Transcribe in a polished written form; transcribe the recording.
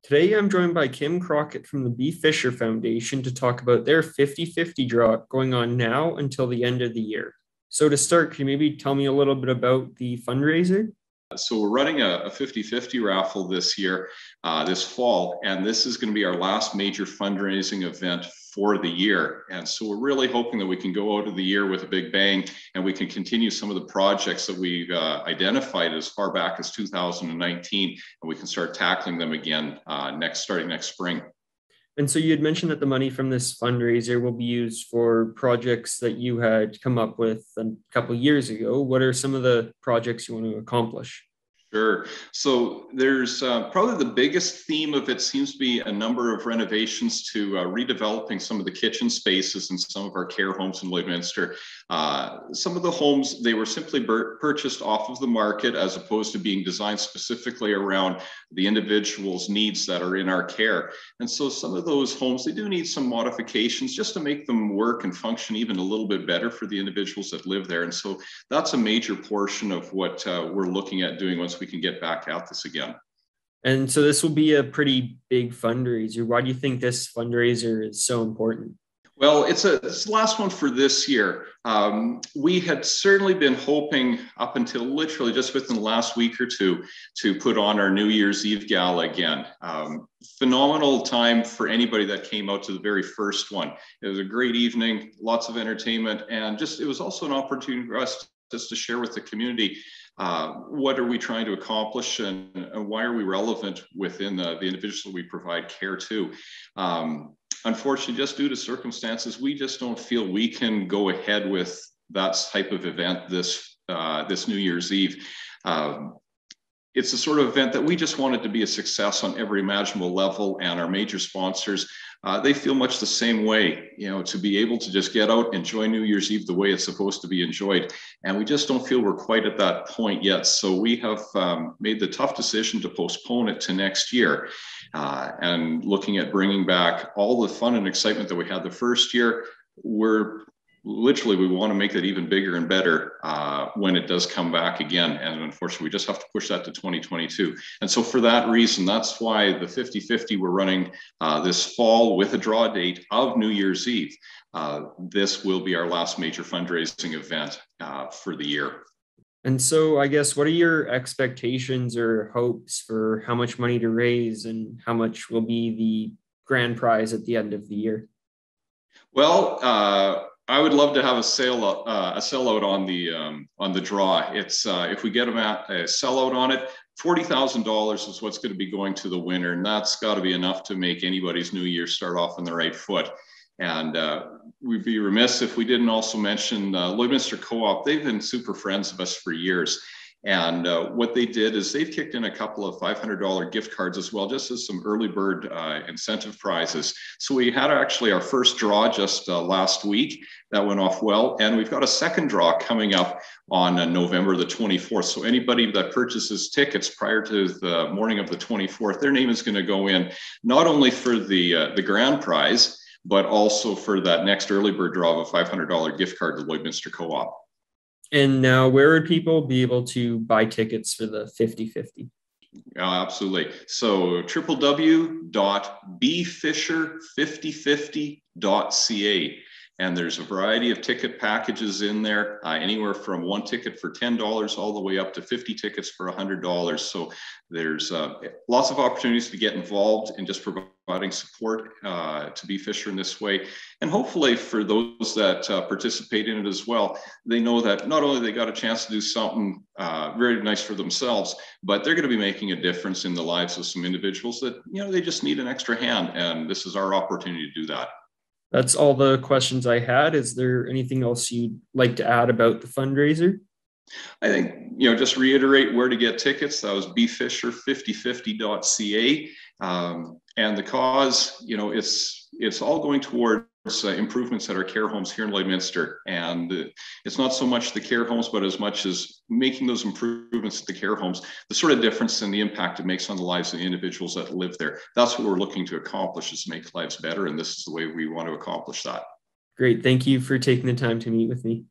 Today, I'm joined by Kim Crockett from the Bea Fisher Foundation to talk about their 50/50 draw going on now until the end of the year. So, to start, can you maybe tell me a little bit about the fundraiser? So we're running a 50/50 raffle this year, this fall, and this is going to be our last major fundraising event for the year. And so we're really hoping that we can go out of the year with a big bang and we can continue some of the projects that we've identified as far back as 2019, and we can start tackling them again starting next spring. And so, you had mentioned that the money from this fundraiser will be used for projects that you had come up with a couple of years ago. What are some of the projects you want to accomplish? Sure. So there's probably the biggest theme of it seems to be a number of renovations to redeveloping some of the kitchen spaces in some of our care homes in Lloydminster. Some of the homes, they were simply purchased off of the market as opposed to being designed specifically around the individual's needs that are in our care. And so some of those homes, they do need some modifications just to make them work and function even a little bit better for the individuals that live there. And so that's a major portion of what we're looking at doing once we can get back at this again. And so, this will be a pretty big fundraiser. Why do you think this fundraiser is so important? Well, it's the last one for this year. We had certainly been hoping up until literally just within the last week or two to put on our New Year's Eve gala again. Phenomenal time for anybody that came out to the very first one. It was a great evening, lots of entertainment, and it was also an opportunity for us just to share with the community what are we trying to accomplish and why are we relevant within the individuals that we provide care to. Unfortunately, just due to circumstances, we just don't feel we can go ahead with that type of event this New Year's Eve. It's the sort of event that we just wanted to be a success on every imaginable level, and our major sponsors, they feel much the same way, to be able to just get out, enjoy New Year's Eve the way it's supposed to be enjoyed. And we just don't feel we're quite at that point yet. So we have made the tough decision to postpone it to next year, and looking at bringing back all the fun and excitement that we had the first year. We want to make it even bigger and better when it does come back again. And unfortunately, we just have to push that to 2022. And so for that reason, that's why the 50/50 we're running this fall with a draw date of New Year's Eve. This will be our last major fundraising event for the year. And so, I guess, what are your expectations or hopes for how much money to raise and how much will be the grand prize at the end of the year? Well, I would love to have a sellout on the draw. It's if we get a sellout on it, $40,000 is what's going to be going to the winner, and that's got to be enough to make anybody's new year start off on the right foot. And we'd be remiss if we didn't also mention Lloydminster Co-op. They've been super friends of us for years. And what they did is they've kicked in a couple of $500 gift cards as well, just as some early bird incentive prizes. So we had actually our first draw just last week. That went off well. And we've got a second draw coming up on November the 24th. So anybody that purchases tickets prior to the morning of the 24th, their name is going to go in not only for the grand prize, but also for that next early bird draw of a $500 gift card to Lloydminster Co-op. And now, where would people be able to buy tickets for the 50/50? Absolutely. So www.beafisher5050.ca. And there's a variety of ticket packages in there, anywhere from one ticket for $10 all the way up to 50 tickets for $100. So there's lots of opportunities to get involved in just providing support to Bea Fisher in this way. And hopefully for those that participate in it as well, they know that not only they got a chance to do something very nice for themselves, but they're going to be making a difference in the lives of some individuals that, they just need an extra hand. And this is our opportunity to do that. That's all the questions I had. Is there anything else you'd like to add about the fundraiser? I think, just reiterate where to get tickets. That was beafisher5050.ca. And the cause, it's all going towards improvements at our care homes here in Lloydminster. And it's not so much the care homes, but as much as making those improvements at the care homes, the sort of difference and the impact it makes on the lives of the individuals that live there. That's what we're looking to accomplish, is make lives better. And this is the way we want to accomplish that. Great. Thank you for taking the time to meet with me.